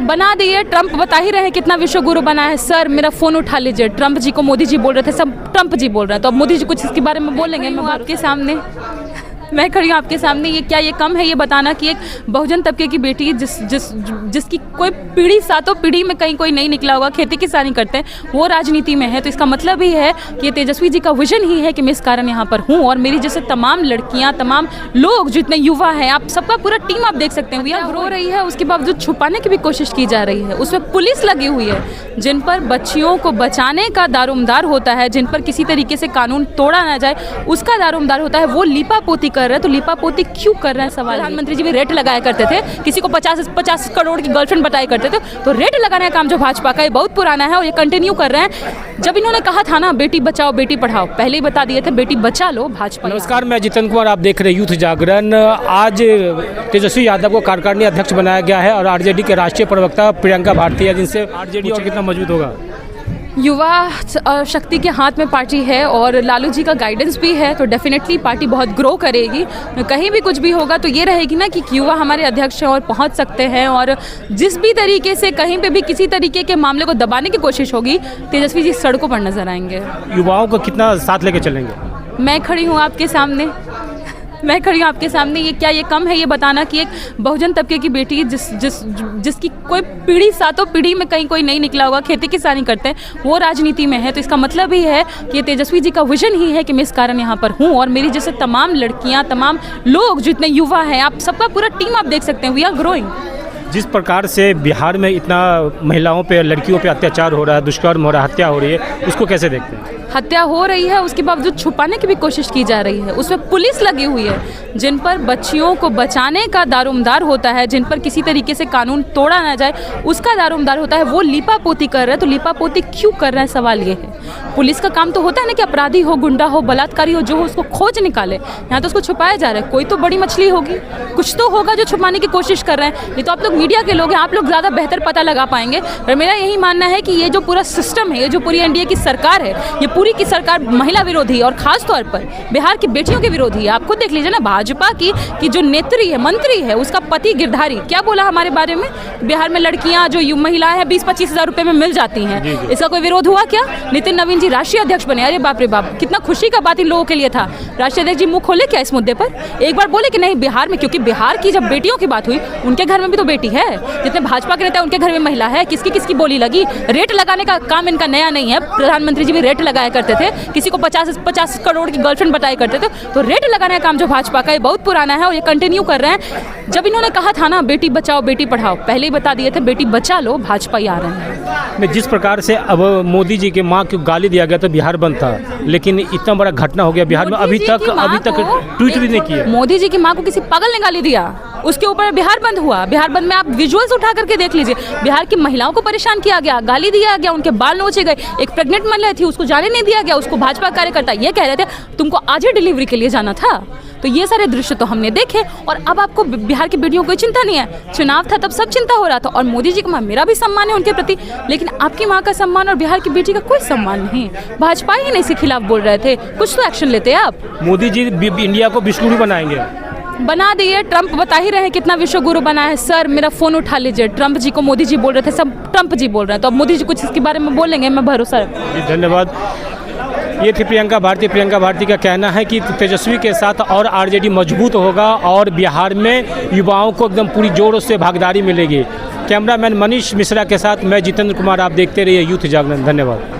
बना दिए। ट्रंप बता ही रहे हैं कितना विश्व गुरु बना है। सर मेरा फ़ोन उठा लीजिए। ट्रंप जी को मोदी जी बोल रहे थे, सब ट्रंप जी बोल रहे हैं, तो अब मोदी जी कुछ इसके बारे में बोलेंगे। मैं आपके सामने मैं खड़ी हूँ आपके सामने। ये क्या ये कम है ये बताना कि एक बहुजन तबके की बेटी जिसकी कोई पीढ़ी सातों पीढ़ी में कहीं कोई नहीं निकला होगा, खेती किसानी करते हैं, वो राजनीति में है। तो इसका मतलब ही है कि तेजस्वी जी का विजन ही है कि मैं इस कारण यहाँ पर हूँ। और मेरी जैसे तमाम लड़कियाँ, तमाम लोग, जितने युवा हैं, आप सबका पूरा टीम आप देख सकते हैं, वो यहाँ रो रही है। उसके बावजूद छुपाने की भी कोशिश की जा रही है। उसमें पुलिस लगी हुई है, जिन पर बच्चियों को बचाने का दारोमदार होता है, जिन पर किसी तरीके से कानून तोड़ा ना जाए उसका दारोमदार होता है, वो लीपापोती कर रहे हैं। तो लीपापोती क्यों कर रहे हैं सवाल। प्रधानमंत्री जी भी रेट लगाया करते थे, किसी को 50 करोड़ की गर्लफ्रेंड बताया करते थे। तो रेट लगाने का काम जो भाजपा का है बहुत पुराना है और ये कंटिन्यू कर रहे हैं। जब इन्होंने कहा था ना बेटी बचाओ बेटी पढ़ाओ, पहले ही बता दिए थे बेटी बचा लो भाजपा। नमस्कार, मैं जितेंद्र कुमार, आप देख रहे हैं यूथ जागरण। आज तेजस्वी यादव को कार्यकारिणी अध्यक्ष बनाया गया है और आरजेडी के राष्ट्रीय प्रवक्ता प्रियंका भारती है, जिनसे आरजेडी और कितना मजबूत होगा। युवा शक्ति के हाथ में पार्टी है और लालू जी का गाइडेंस भी है, तो डेफिनेटली पार्टी बहुत ग्रो करेगी। कहीं भी कुछ भी होगा तो ये रहेगी ना कि युवा हमारे अध्यक्ष हैं और पहुंच सकते हैं। और जिस भी तरीके से कहीं पे भी किसी तरीके के मामले को दबाने की कोशिश होगी, तेजस्वी जी सड़कों पर नजर आएंगे। युवाओं को कितना साथ लेके चलेंगे। मैं खड़ी हूँ आपके सामने। ये क्या ये कम है ये बताना कि एक बहुजन तबके की बेटी जिसकी कोई पीढ़ी सातों पीढ़ी में कहीं कोई नहीं निकला होगा, खेती किसानी करते हैं, वो राजनीति में है। तो इसका मतलब ही है कि तेजस्वी जी का विजन ही है कि मैं इस कारण यहाँ पर हूँ। और मेरी जैसे तमाम लड़कियाँ, तमाम लोग, जितने युवा हैं, आप सबका पूरा टीम आप देख सकते हैं, वी आर ग्रोइंग। जिस प्रकार से बिहार में इतना महिलाओं पे, लड़कियों पे अत्याचार हो रहा है, दुष्कर्म हो रहा है, हत्या हो रही है, उसको कैसे देखते हैं। हत्या हो रही है, उसके बावजूद छुपाने की भी कोशिश की जा रही है। उसमें पुलिस लगी हुई है, जिन पर बच्चियों को बचाने का दारोमदार होता है, जिन पर किसी तरीके से कानून तोड़ा ना जाए उसका दारोमदार होता है, वो लीपापोती कर रहे हैं। तो लीपापोती क्यों कर रहे हैं सवाल ये है। पुलिस का काम तो होता है ना कि अपराधी हो, गुंडा हो, बलात्कारी हो, जो हो उसको खोज निकाले। यहाँ तो उसको छुपाया जा रहा है। कोई तो बड़ी मछली होगी, कुछ तो होगा जो छुपाने की कोशिश कर रहे हैं। ये तो आप लोग मीडिया के लोग हैं, आप लोग ज़्यादा बेहतर पता लगा पाएंगे। और मेरा यही मानना है कि ये जो पूरा सिस्टम है, ये जो पूरी एनडीए की सरकार है, ये पूरी की सरकार महिला विरोधी और खास तौर पर बिहार की बेटियों के विरोधी है। आप खुद देख लीजिए ना, भाजपा की जो नेत्री है, मंत्री है, उसका पति गिरधारी क्या बोला हमारे बारे में। बिहार में लड़कियां जो महिलाएं हैं 20-25 हज़ार रुपए में मिल जाती हैं। इसका कोई विरोध हुआ क्या। नितिन नवीन जी राष्ट्रीय अध्यक्ष बने, अरे बाप रे बाप, कितना खुशी का बात इन लोगों के लिए था। राष्ट्रीय अध्यक्ष जी मुंह खोले क्या इस मुद्दे पर। एक बार बोले कि नहीं बिहार में, क्योंकि बिहार की जब बेटियों की बात हुई, उनके घर में भी तो बेटी है। जितने भाजपा के नेता उनके घर में महिला है। किसकी किसकी बोली लगी। रेट लगाने का काम इनका नया नहीं है। प्रधानमंत्री जी भी रेट लगाया करते थे, किसी को 50 करोड़ की गर्लफ्रेंड बताया करते थे। तो रेट लगाने का काम जो भाजपा का है बहुत पुराना है और ये कंटिन्यू कर रहे हैं। जब इन्होंने कहा था ना बेटी बचाओ बेटी पढ़ाओ, पहले ही बता दिए थे बेटी बचा लो भाजपा ही आ रहे हैं। जिस प्रकार से अब मोदी जी के माँ को गाली दिया गया तो बिहार बंद था, लेकिन इतना बड़ा घटना हो गया बिहार में, अभी तक ट्वीट भी नहीं किया। मोदी जी की माँ को किसी पागल ने गाली दिया, उसके ऊपर बिहार बंद हुआ। बिहार बंद में आप विजुअल्स उठा करके देख लीजिए। बिहार की महिलाओं को परेशान किया गया, गाली दिया गया, उनके बाल नोचे गए। एक प्रेग्नेंट महिला थी, उसको जाने नहीं दिया गया। उसको भाजपा कार्यकर्ता ये कह रहे थे तुमको आज ही डिलीवरी के लिए जाना था। तो ये सारे दृश्य तो हमने देखे। और अब आपको बिहार की बेटियों को कोई चिंता नहीं है। चुनाव था तब सब चिंता हो रहा था। और मोदी जी का मेरा भी सम्मान है उनके प्रति, लेकिन आपकी माँ का सम्मान और बिहार की बेटी का कोई सम्मान नहीं। भाजपा ही नहीं इसके खिलाफ बोल रहे थे, कुछ तो एक्शन लेते आप। मोदी जी इंडिया को विश्वगुरु बनाएंगे। बना दिए। ट्रंप बता ही रहे हैं कितना विश्व गुरु बना है। सर मेरा फ़ोन उठा लीजिए। ट्रंप जी को मोदी जी बोल रहे थे, सब ट्रंप जी बोल रहे हैं। तो अब मोदी जी कुछ इसके बारे में बोलेंगे, मैं भरोसा रखती हूँ। धन्यवाद। ये थी प्रियंका भारती का कहना है कि तेजस्वी के साथ और आरजेडी मजबूत होगा और बिहार में युवाओं को एकदम पूरी जोरों से भागीदारी मिलेगी। कैमरामैन मनीष मिश्रा के साथ मैं जितेंद्र कुमार, आप देखते रहिए यूथ जागरण। धन्यवाद।